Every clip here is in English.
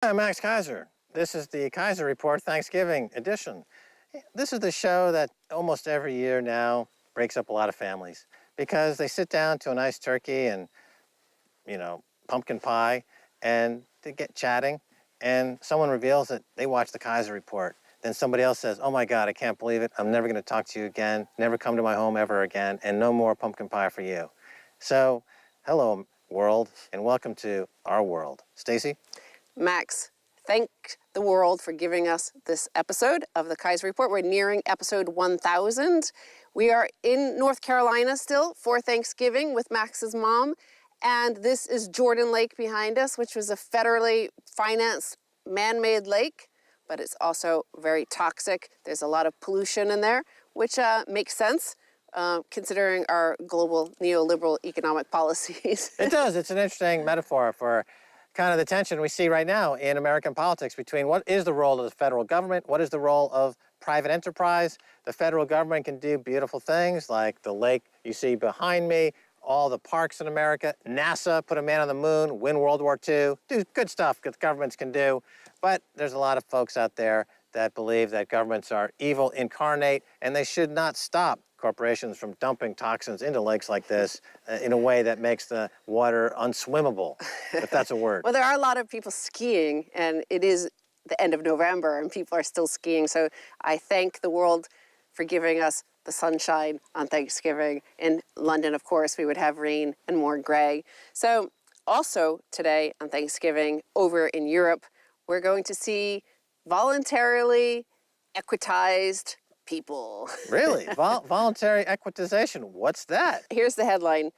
I'm Max Kaiser. This is the Kaiser Report Thanksgiving edition. This is the show that almost every year now breaks up a lot of families because they sit down to a nice turkey and, pumpkin pie and they get chatting and someone reveals that they watched the Kaiser Report. Then somebody else says, oh my God, I can't believe it. I'm never going to talk to you again, never come to my home ever again, and no more pumpkin pie for you. So, hello world, and welcome to our world. Stacy? Max, thank the world for giving us this episode of the Kaiser Report. We're nearing episode 1000. We are in North Carolina still for Thanksgiving with Max's mom. And this is Jordan Lake behind us, which was a federally financed man-made lake, but it's also very toxic. There's a lot of pollution in there, which makes sense considering our global neoliberal economic policies. It does. It's an interesting metaphor for kind of the tension we see right now in American politics between what is the role of the federal government, what is the role of private enterprise. The federal government can do beautiful things like the lake you see behind me, all the parks in America, NASA, put a man on the moon, win World War II, do good stuff that governments can do. But there's a lot of folks out there that believe that governments are evil incarnate and they should not stop corporations from dumping toxins into lakes like this in a way that makes the water unswimmable, if that's a word. Well, there are a lot of people skiing, and it is the end of November, and people are still skiing. So I thank the world for giving us the sunshine on Thanksgiving. In London, of course, we would have rain and more gray. So also today on Thanksgiving, over in Europe, we're going to see voluntarily equitized people. Really? Voluntary equitization. What's that? Here's the headline.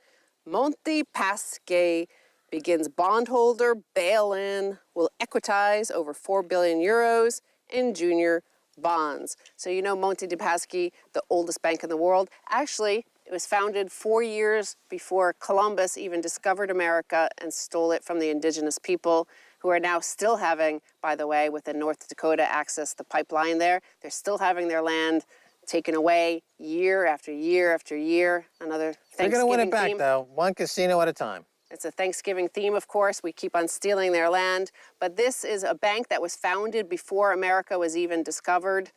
Monte Paschi begins bondholder bail-in, will equitize over 4 billion euros in junior bonds. So you know Monte dei Paschi, the oldest bank in the world. Actually, it was founded 4 years before Columbus even discovered America and stole it from the indigenous people, who are now still having, by the way, with the North Dakota access, the pipeline there, they're still having their land taken away year after year after year. Another Thanksgiving theme. We're going to win it back, though, one casino at a time. It's a Thanksgiving theme, of course. We keep on stealing their land. But this is a bank that was founded before America was even discovered.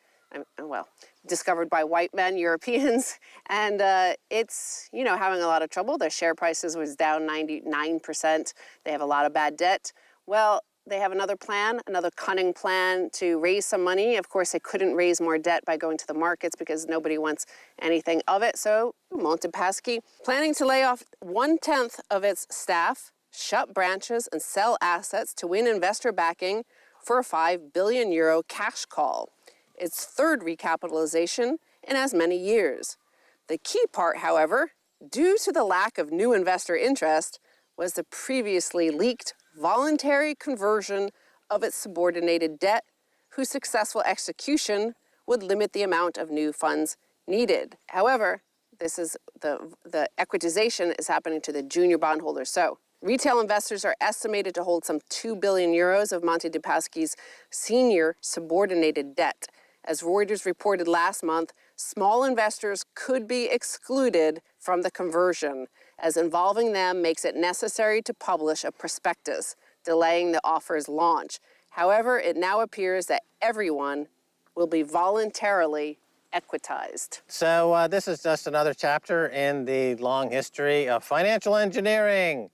Well, discovered by white men, Europeans. And it's, having a lot of trouble. Their share prices was down 99%. They have a lot of bad debt. Well, they have another plan, another cunning plan to raise some money. Of course, they couldn't raise more debt by going to the markets because nobody wants anything of it. So Monte Paschi planning to lay off 1/10 of its staff, shut branches, and sell assets to win investor backing for a 5 billion euro cash call. Its third recapitalization in as many years. The key part, however, due to the lack of new investor interest, was the previously leaked voluntary conversion of its subordinated debt, whose successful execution would limit the amount of new funds needed. However, this is the equitization is happening to the junior bondholders. So retail investors are estimated to hold some 2 billion euros of Monte dei Paschi's senior subordinated debt. As Reuters reported last month, small investors could be excluded from the conversion, as involving them makes it necessary to publish a prospectus, delaying the offer's launch. However, it now appears that everyone will be voluntarily equitized. So this is just another chapter in the long history of financial engineering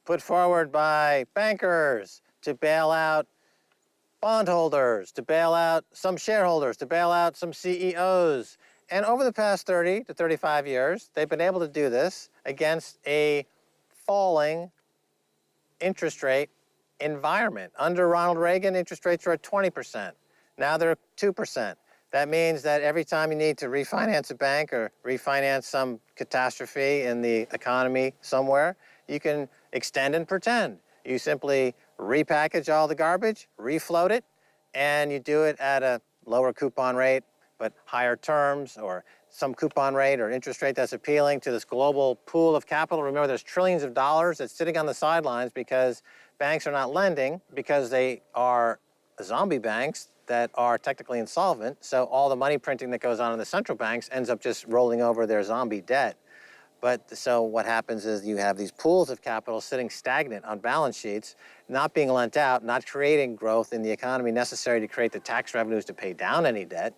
put forward by bankers to bail out bondholders, to bail out some shareholders, to bail out some CEOs. And over the past 30 to 35 years, they've been able to do this against a falling interest rate environment. Under Ronald Reagan, interest rates were at 20%. Now they're 2%. That means that every time you need to refinance a bank or refinance some catastrophe in the economy somewhere, you can extend and pretend. You simply repackage all the garbage, refloat it, and you do it at a lower coupon rate, but higher terms, or some coupon rate or interest rate that's appealing to this global pool of capital. Remember, there's trillions of dollars that's sitting on the sidelines because banks are not lending, because they are zombie banks that are technically insolvent. So all the money printing that goes on in the central banks ends up just rolling over their zombie debt. But so what happens is you have these pools of capital sitting stagnant on balance sheets, not being lent out, not creating growth in the economy necessary to create the tax revenues to pay down any debt.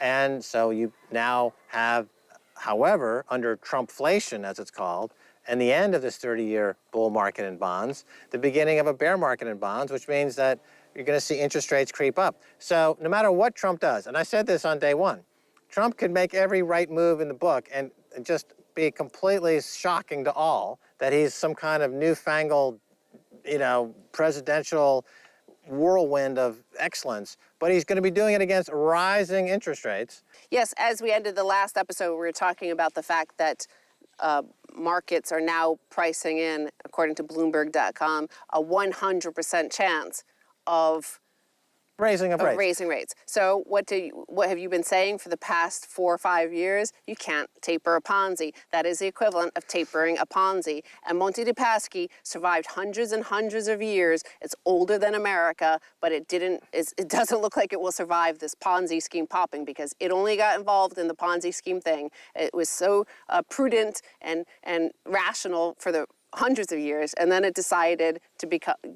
And so you now have, however, under Trumpflation, as it's called, and the end of this 30-year bull market in bonds, the beginning of a bear market in bonds, which means that you're going to see interest rates creep up. So no matter what Trump does, and I said this on day one, Trump could make every right move in the book and just be completely shocking to all that he's some kind of newfangled, presidential whirlwind of excellence, but he's going to be doing it against rising interest rates. Yes, as we ended the last episode, we were talking about the fact that markets are now pricing in, according to Bloomberg.com, a 100% chance of Raising rates. So what have you been saying for the past 4 or 5 years? You can't taper a Ponzi. That is the equivalent of tapering a Ponzi. And Monte dei Paschi survived hundreds and hundreds of years. It's older than America, but it doesn't look like it will survive this Ponzi scheme popping because it only got involved in the Ponzi scheme thing. It was so prudent and rational for the hundreds of years, and then it decided to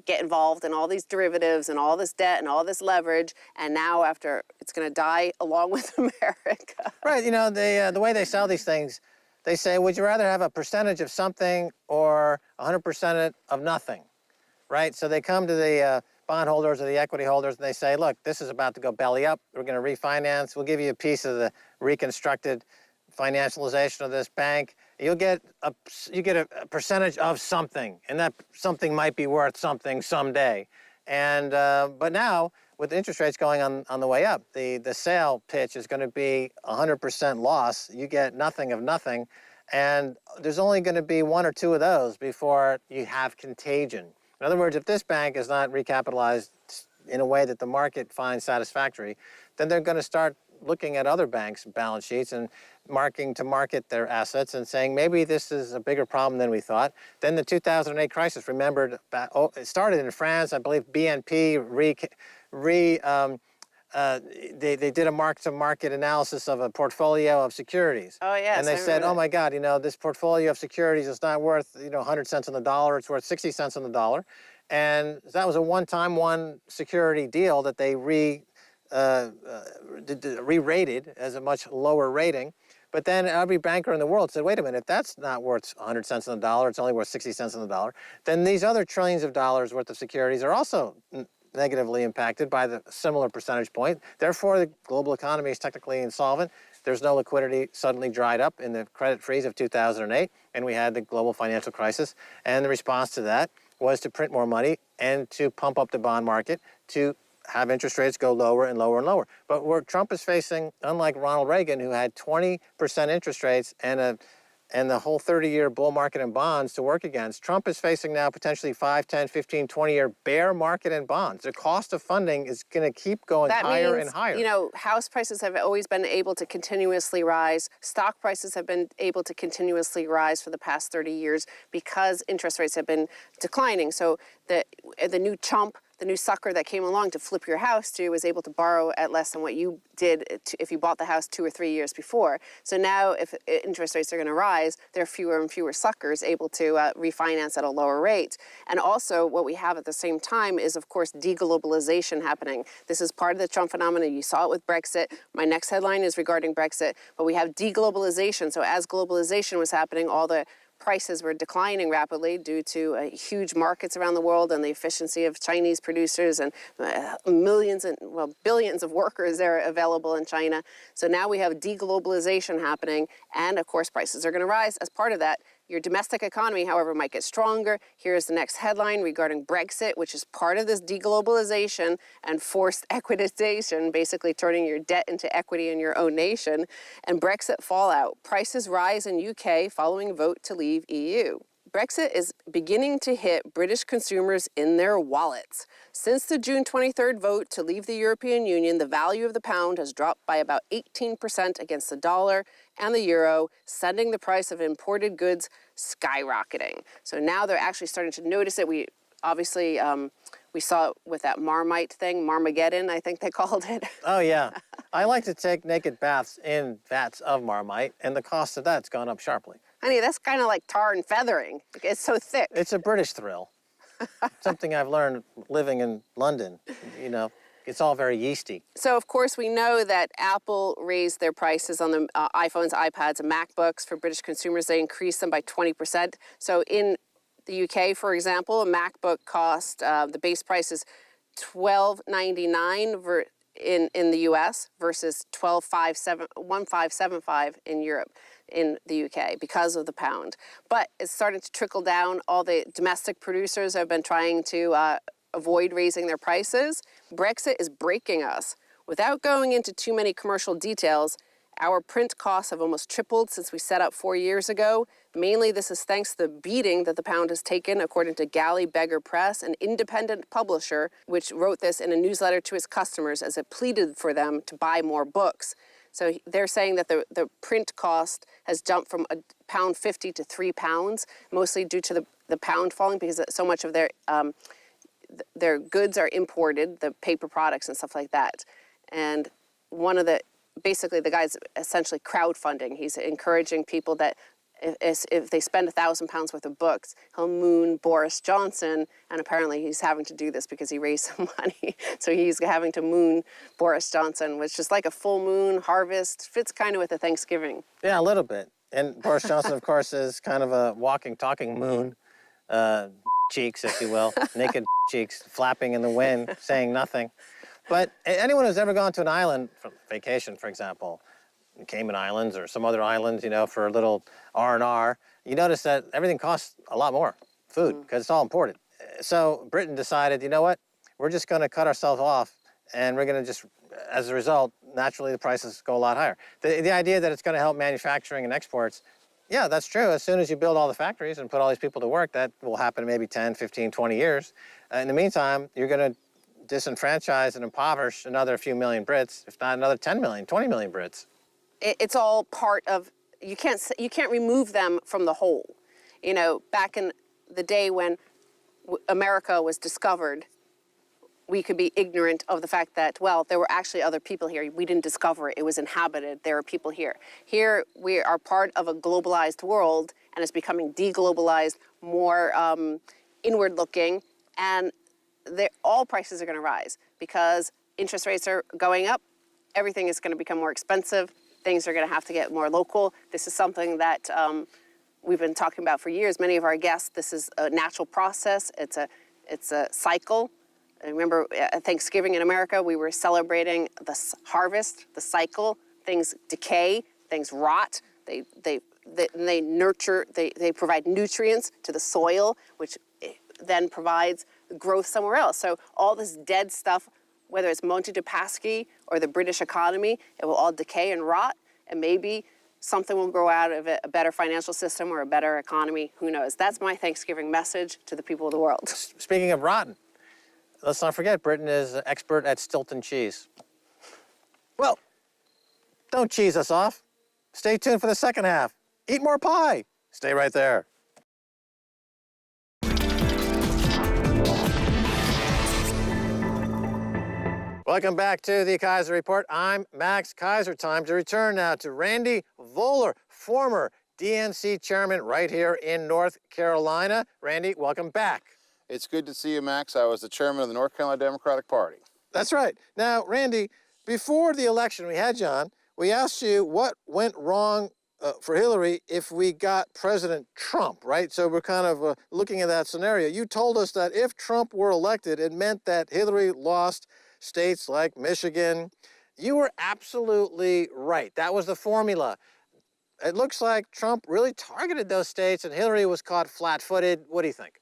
get involved in all these derivatives and all this debt and all this leverage, and now after it's going to die along with America. Right, the way they sell these things, they say, would you rather have a percentage of something or 100% of nothing, right? So they come to the bondholders or the equity holders and they say, look, this is about to go belly up. We're going to refinance. We'll give you a piece of the reconstructed financialization of this bank. You get a percentage of something, and that something might be worth something someday. And but now with interest rates going on the way up, the sale pitch is going to be 100% loss. You get nothing of nothing, and there's only going to be one or two of those before you have contagion. In other words, if this bank is not recapitalized in a way that the market finds satisfactory, then they're going to start looking at other banks' balance sheets and marking to market their assets and saying, maybe this is a bigger problem than we thought. Then the 2008 crisis, remembered, it started in France. I believe BNP they did a mark-to-market analysis of a portfolio of securities. Oh, yes. And they said, oh, my God, this portfolio of securities is not worth, 100 cents on the dollar. It's worth 60 cents on the dollar. And that was a one security deal that they re-rated as a much lower rating. But then every banker in the world said, wait a minute, if that's not worth 100 cents on the dollar, it's only worth 60 cents on the dollar, then these other trillions of dollars worth of securities are also negatively impacted by the similar percentage point. Therefore, the global economy is technically insolvent. There's no liquidity, suddenly dried up in the credit freeze of 2008, and we had the global financial crisis. And the response to that was to print more money and to pump up the bond market to have interest rates go lower and lower and lower. But where Trump is facing, unlike Ronald Reagan, who had 20% interest rates and the whole 30-year bull market in bonds to work against, Trump is facing now potentially 5, 10, 15, 20-year bear market in bonds. The cost of funding is going to keep going higher and higher. That means, house prices have always been able to continuously rise. Stock prices have been able to continuously rise for the past 30 years because interest rates have been declining. So the new chump, the new sucker that came along to flip your house to was able to borrow at less than what you did if you bought the house 2 or 3 years before. So now if interest rates are going to rise, there are fewer and fewer suckers able to refinance at a lower rate. And also what we have at the same time is, of course, deglobalization happening. This is part of the Trump phenomenon. You saw it with Brexit. My next headline is regarding Brexit. But we have deglobalization. So as globalization was happening, all the prices were declining rapidly due to huge markets around the world and the efficiency of Chinese producers and billions of workers there available in China. So now we have deglobalization happening, and of course prices are going to rise as part of that. Your domestic economy, however, might get stronger. Here's the next headline regarding Brexit, which is part of this deglobalization and forced equitization, basically turning your debt into equity in your own nation. And Brexit fallout. Prices rise in UK following vote to leave EU. Brexit is beginning to hit British consumers in their wallets. Since the June 23rd vote to leave the European Union, the value of the pound has dropped by about 18% against the dollar and the euro, sending the price of imported goods skyrocketing. So now they're actually starting to notice it. We obviously, we saw it with that Marmite thing, Marmageddon, I think they called it. Oh, yeah. I like to take naked baths in vats of Marmite, and the cost of that's gone up sharply. Honey, that's kind of like tar and feathering. It's so thick. It's a British thrill. Something I've learned living in London. You know, it's all very yeasty. So, of course, we know that Apple raised their prices on the iPhones, iPads, and MacBooks for British consumers. They increased them by 20%. So in the UK, for example, a MacBook cost, the base price is $12.99 in the US versus $1575 in Europe, in the UK, because of the pound. But it's starting to trickle down. All the domestic producers have been trying to avoid raising their prices. Brexit is breaking us. Without going into too many commercial details, our print costs have almost tripled since we set up 4 years ago. Mainly this is thanks to the beating that the pound has taken, according to Galley Beggar Press, an independent publisher, which wrote this in a newsletter to its customers as it pleaded for them to buy more books. So they're saying that the print cost has jumped from £1.50 to £3, mostly due to the pound falling, because so much of their goods are imported, the paper products and stuff like that. And basically the guy's essentially crowdfunding. He's encouraging people that if they spend £1,000 worth of books, he'll moon Boris Johnson, and apparently he's having to do this because he raised some money. So he's having to moon Boris Johnson, which is like a full moon harvest, fits kind of with the Thanksgiving. Yeah, a little bit. And Boris Johnson, of course, is kind of a walking, talking moon. Cheeks, if you will, naked cheeks flapping in the wind, saying nothing. But anyone who's ever gone to an island for vacation, for example, Cayman Islands or some other islands, you know, for a little R&R, you notice that everything costs a lot more, food, because it's all imported. So Britain decided, you know what, we're just going to cut ourselves off, and we're going to just, as a result, naturally the prices go a lot higher. The idea that it's going to help manufacturing and exports, yeah, that's true. As soon as you build all the factories and put all these people to work, that will happen in maybe 10, 15, 20 years. In the meantime, you're going to disenfranchise and impoverish another few million Brits, if not another 10 million, 20 million Brits. It's all part of, you can't remove them from the whole. You know, back in the day when America was discovered, we could be ignorant of the fact that, well, there were actually other people here. We didn't discover it. It was inhabited. There are people here. Here, we are part of a globalized world, and it's becoming deglobalized, more inward-looking, and all prices are going to rise because interest rates are going up. Everything is going to become more expensive. Things are going to have to get more local. This is something that we've been talking about for years. Many of our guests, this is a natural process. It's a cycle. I remember at Thanksgiving in America, we were celebrating the harvest, the cycle. Things decay, things rot. They nurture, they provide nutrients to the soil, which then provides growth somewhere else. So all this dead stuff, whether it's Monte de Paschi or the British economy, it will all decay and rot, and maybe something will grow out of it, a better financial system or a better economy. Who knows? That's my Thanksgiving message to the people of the world. Speaking of rotten, let's not forget Britain is an expert at Stilton cheese. Well, don't cheese us off. Stay tuned for the second half. Eat more pie. Stay right there. Welcome back to the Kaiser Report. I'm Max Kaiser. Time to return now to Randy Voller, former DNC chairman right here in North Carolina. Randy, welcome back. It's good to see you, Max. I was the chairman of the North Carolina Democratic Party. That's right. Now, Randy, before the election we had you on, we asked you what went wrong for Hillary if we got President Trump, right? So we're kind of looking at that scenario. You told us that if Trump were elected, it meant that Hillary lost states like Michigan. You were absolutely right. That was the formula. It looks like Trump really targeted those states and Hillary was caught flat-footed. What do you think?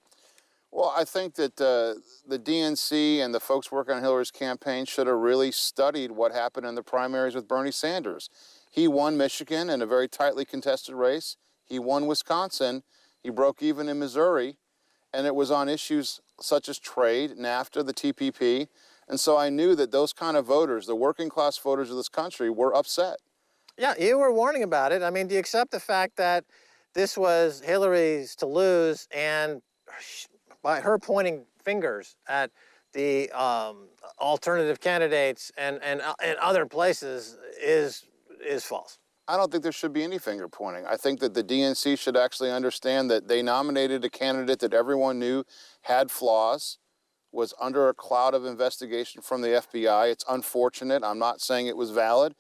Well, I think that the DNC and the folks working on Hillary's campaign should have really studied what happened in the primaries with Bernie Sanders. He won Michigan in a very tightly contested race. He won Wisconsin. He broke even in Missouri. And it was on issues such as trade, NAFTA, the TPP. And so I knew that those kind of voters, the working class voters of this country, were upset. Yeah, you were warning about it. I mean, do you accept the fact that this was Hillary's to lose, and by her pointing fingers at the alternative candidates and other places is false? I don't think there should be any finger pointing. I think that the DNC should actually understand that they nominated a candidate that everyone knew had flaws, was under a cloud of investigation from the FBI. It's unfortunate. I'm not saying it was valid.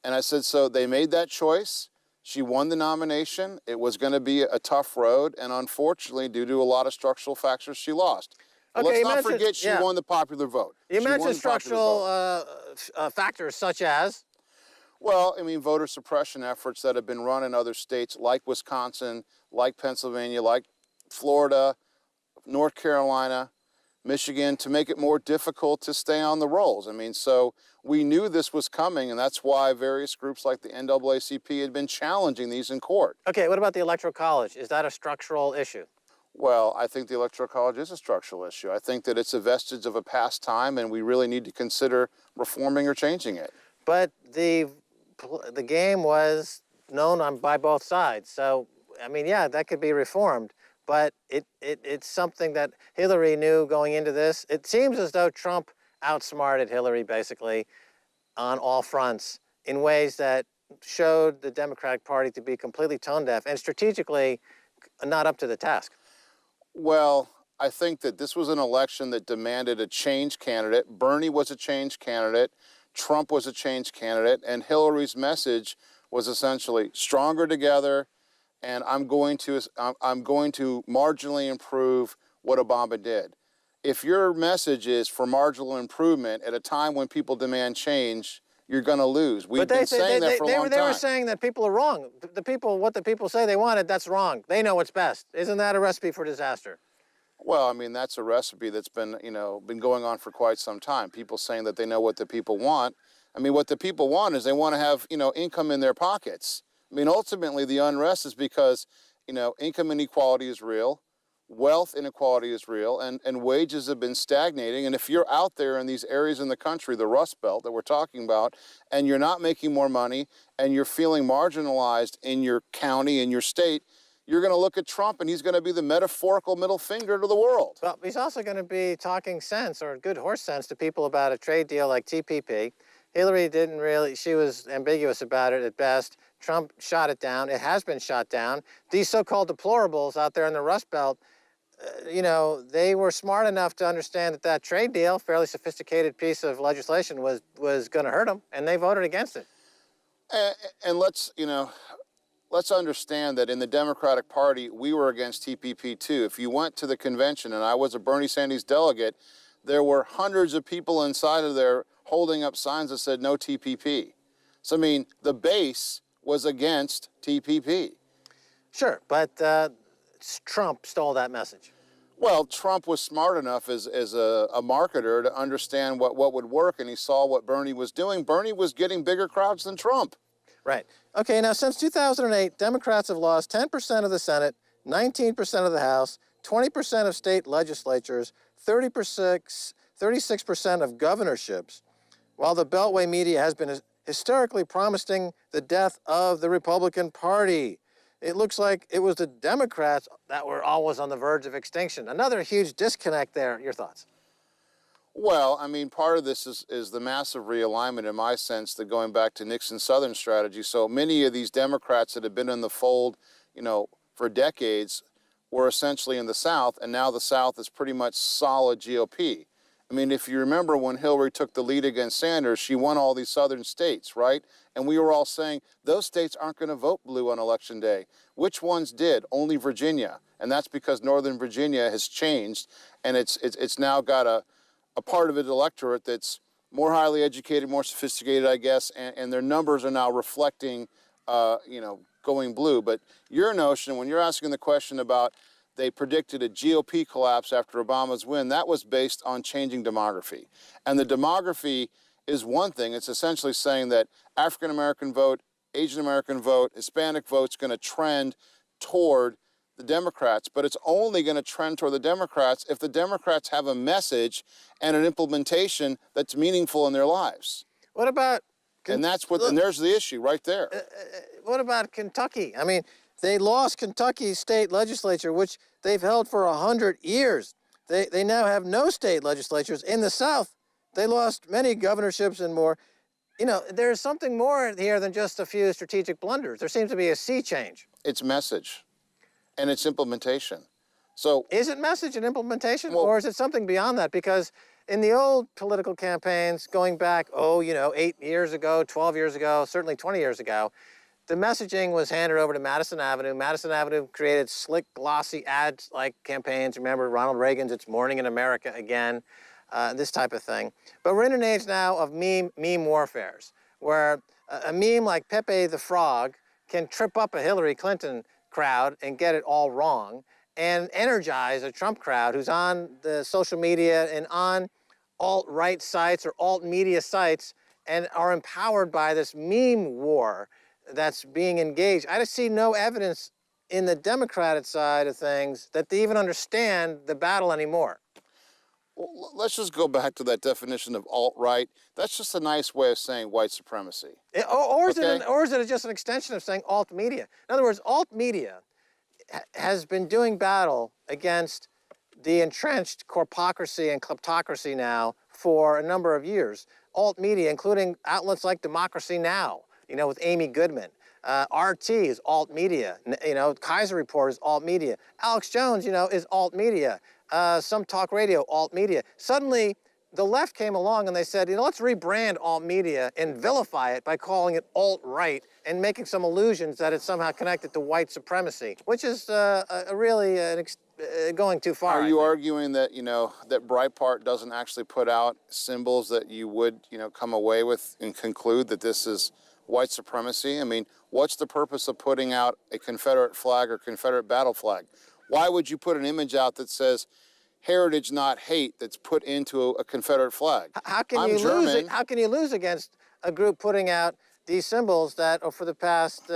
And I said, so they made that choice. She won the nomination. It was going to be a tough road. And unfortunately, due to a lot of structural factors, she lost. But Okay, let's not forget she won the popular vote. You She won mentioned the popular vote. structural factors such as? Well, I mean, voter suppression efforts that have been run in other states like Wisconsin, like Pennsylvania, like Florida, North Carolina, Michigan, to make it more difficult to stay on the rolls. I mean, so we knew this was coming, and that's why various groups like the NAACP had been challenging these in court. Okay, what about the Electoral College? Is that a structural issue? Well, I think the Electoral College is a structural issue. I think that it's a vestige of a past time, and we really need to consider reforming or changing it. But the game was known by both sides. So, I mean, yeah, that could be reformed. But it's something that Hillary knew going into this. It seems as though Trump outsmarted Hillary, basically, on all fronts in ways that showed the Democratic Party to be completely tone-deaf and strategically not up to the task. Well, I think that this was an election that demanded a change candidate. Bernie was a change candidate. Trump was a change candidate. And Hillary's message was essentially stronger together, and I'm going to marginally improve what Obama did. If your message is for marginal improvement at a time when people demand change, you're going to lose. We've been saying that for a long time. They were saying that people are wrong. What the people say they wanted, that's wrong. They know what's best. Isn't that a recipe for disaster? Well, I mean, that's a recipe that's been going on for quite some time. People saying that they know what the people want. I mean, what the people want is they want to have, income in their pockets. I mean, ultimately, the unrest is because, income inequality is real, wealth inequality is real, and wages have been stagnating. And if you're out there in these areas in the country, the Rust Belt that we're talking about, and you're not making more money, and you're feeling marginalized in your county, in your state, you're going to look at Trump, and he's going to be the metaphorical middle finger to the world. Well, he's also going to be talking sense, or good horse sense, to people about a trade deal like TPP. Hillary didn't really, she was ambiguous about it at best. Trump shot it down. It has been shot down. These so-called deplorables out there in the Rust Belt, they were smart enough to understand that that trade deal, fairly sophisticated piece of legislation, was going to hurt them, and they voted against it. And let's understand that in the Democratic Party, we were against TPP too. If you went to the convention, and I was a Bernie Sanders delegate, there were hundreds of people inside of there holding up signs that said no TPP. So, I mean, the base was against TPP. Sure, but Trump stole that message. Well, Trump was smart enough as a marketer to understand what would work, and he saw what Bernie was doing. Bernie was getting bigger crowds than Trump. Right. Okay, now since 2008, Democrats have lost 10% of the Senate, 19% of the House, 20% of state legislatures, 36% of governorships, while the Beltway media has been hysterically promising the death of the Republican Party. It looks like it was the Democrats that were always on the verge of extinction. Another huge disconnect there. Your thoughts? Well, I mean, part of this is the massive realignment, in my sense, that going back to Nixon's Southern strategy. So many of these Democrats that have been in the fold, for decades, were essentially in the South, and now the South is pretty much solid GOP. I mean, if you remember when Hillary took the lead against Sanders, she won all these southern states, right? And we were all saying, those states aren't going to vote blue on Election Day. Which ones did? Only Virginia. And that's because Northern Virginia has changed, and it's now got a part of the electorate that's more highly educated, more sophisticated, I guess, and their numbers are now reflecting, going blue. But your notion, when you're asking the question about they predicted a GOP collapse after Obama's win, that was based on changing demography. And the demography is one thing. It's essentially saying that African-American vote, Asian American vote, Hispanic vote's going to trend toward the Democrats, but it's only going to trend toward the Democrats if the Democrats have a message and an implementation that's meaningful in their lives. What about... And that's what, and there's the issue right there. What about Kentucky? I mean, they lost Kentucky's state legislature, which they've held for 100 years. They now have no state legislatures. In the South, they lost many governorships and more. You know, there's something more here than just a few strategic blunders. There seems to be a sea change. It's message and it's implementation. So, Is it message and implementation, well, or is it something beyond that? Because in the old political campaigns, going back, 8 years ago, 12 years ago, certainly 20 years ago, the messaging was handed over to Madison Avenue. Madison Avenue created slick, glossy ads-like campaigns. Remember Ronald Reagan's "It's Morning in America Again," this type of thing. But we're in an age now of meme warfares, where a meme like Pepe the Frog can trip up a Hillary Clinton crowd and get it all wrong, and energize a Trump crowd who's on the social media and on alt-right sites or alt-media sites and are empowered by this meme war that's being engaged. I just see no evidence in the Democratic side of things that they even understand the battle anymore. well, let's just go back to that definition of alt-right. That's just a nice way of saying white supremacy. Or is Okay. it just an extension of saying alt-media? In other words, alt-media has been doing battle against the entrenched corpocracy and kleptocracy now for a number of years. Alt-media, including outlets like Democracy Now!, with Amy Goodman. RT is alt-media. Kaiser Report is alt-media. Alex Jones, is alt-media. Some talk radio, alt-media. Suddenly, the left came along and they said, let's rebrand alt-media and vilify it by calling it alt-right and making some illusions that it's somehow connected to white supremacy, which is really going too far. Are you arguing that, that Breitbart doesn't actually put out symbols that you would, come away with and conclude that this is white supremacy? I mean, what's the purpose of putting out a Confederate flag or Confederate battle flag? Why would you put an image out that says heritage, not hate, that's put into a Confederate flag? How can I'm you German. lose? How can you lose against a group putting out these symbols that, for the past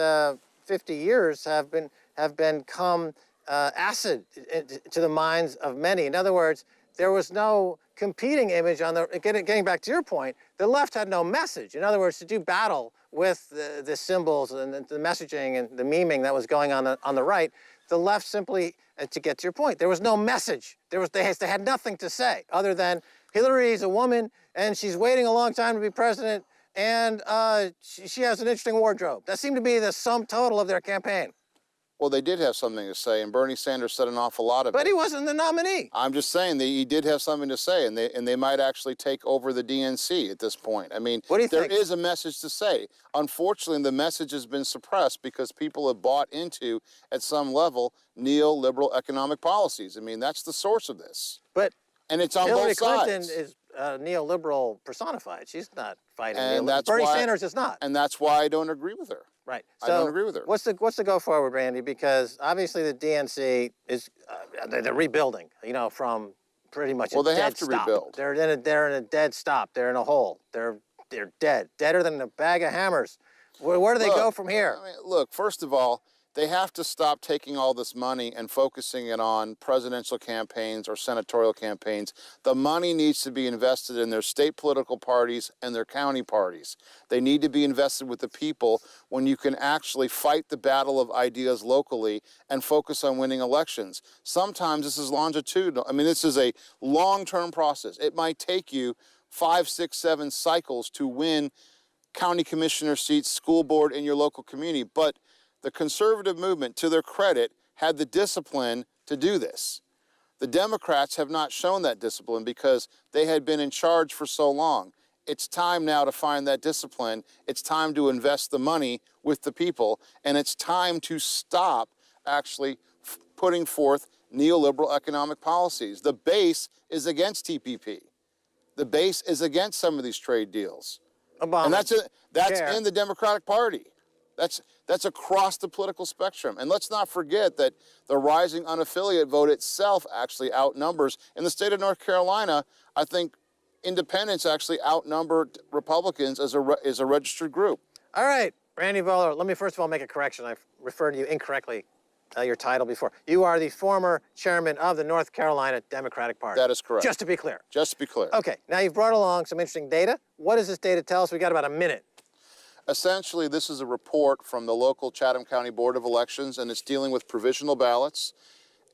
50 years, have become acid to the minds of many? In other words, there was no competing image on the. Getting back to your point, the left had no message. In other words, to do battle with the symbols and the messaging and the memeing that was going on the right, the left simply, to get to your point, there was no message. They had nothing to say other than Hillary's a woman and she's waiting a long time to be president, and she has an interesting wardrobe. That seemed to be the sum total of their campaign. Well, they did have something to say, and Bernie Sanders said an awful lot of it. But he wasn't the nominee. I'm just saying that he did have something to say, and they might actually take over the DNC at this point. I mean, what do you think? There is a message to say. Unfortunately, the message has been suppressed because people have bought into, at some level, neoliberal economic policies. I mean, that's the source of this. And it's on Hillary both sides. Clinton is neoliberal personified. She's not fighting And neoliberal. Bernie Sanders is not. And that's why I don't agree with her. Right. I don't agree with her. What's the go forward, Randy? Because obviously the DNC is they're rebuilding. From pretty much a dead stop. Well, they have to rebuild. They're in a dead stop. They're in a hole. They're dead, deader than a bag of hammers. Where do they go from here? I mean, look, first of all, they have to stop taking all this money and focusing it on presidential campaigns or senatorial campaigns. The money needs to be invested in their state political parties and their county parties. They need to be invested with the people when you can actually fight the battle of ideas locally and focus on winning elections. Sometimes this is longitudinal. I mean, this is a long-term process. It might take you 5, 6, 7 cycles to win county commissioner seats, school board in your local community, but the conservative movement, to their credit, had the discipline to do this. The Democrats have not shown that discipline because they had been in charge for so long. It's time now to find that discipline. It's time to invest the money with the people, and it's time to stop actually putting forth neoliberal economic policies. The base is against TPP. The base is against some of these trade deals. Obama. And that's in the Democratic Party. That's across the political spectrum. And let's not forget that the rising unaffiliate vote itself actually outnumbers. In the state of North Carolina, I think independents actually outnumber Republicans as a registered group. All right, Randy Voller, let me first of all make a correction. I've referred to you incorrectly, your title before. You are the former chairman of the North Carolina Democratic Party. That is correct. Just to be clear. Just to be clear. Okay, now you've brought along some interesting data. What does this data tell us? We got about a minute. Essentially, this is a report from the local Chatham County Board of Elections, and it's dealing with provisional ballots.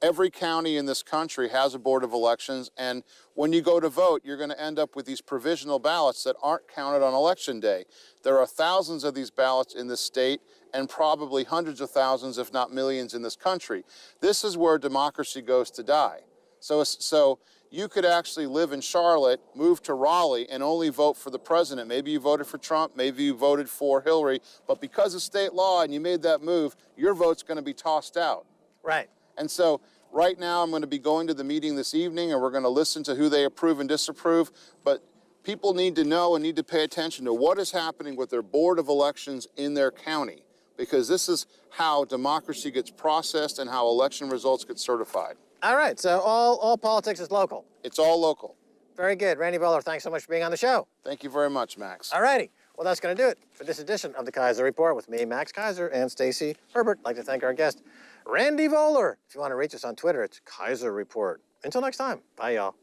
Every county in this country has a board of elections, and when you go to vote, you're going to end up with these provisional ballots that aren't counted on election day. There are thousands of these ballots in this state and probably hundreds of thousands, if not millions, in this country. This is where democracy goes to die. So you could actually live in Charlotte, move to Raleigh, and only vote for the president. Maybe you voted for Trump, maybe you voted for Hillary, but because of state law and you made that move, your vote's going to be tossed out. Right. And so right now I'm going to be going to the meeting this evening, and we're going to listen to who they approve and disapprove, but people need to know and need to pay attention to what is happening with their board of elections in their county, because this is how democracy gets processed and how election results get certified. All right, so all politics is local. It's all local. Very good. Randy Bowler, thanks so much for being on the show. Thank you very much, Max. All righty. Well, that's going to do it for this edition of the Kaiser Report with me, Max Kaiser, and Stacy Herbert. I'd like to thank our guest, Randy Bowler. If you want to reach us on Twitter, it's Kaiser Report. Until next time, bye, y'all.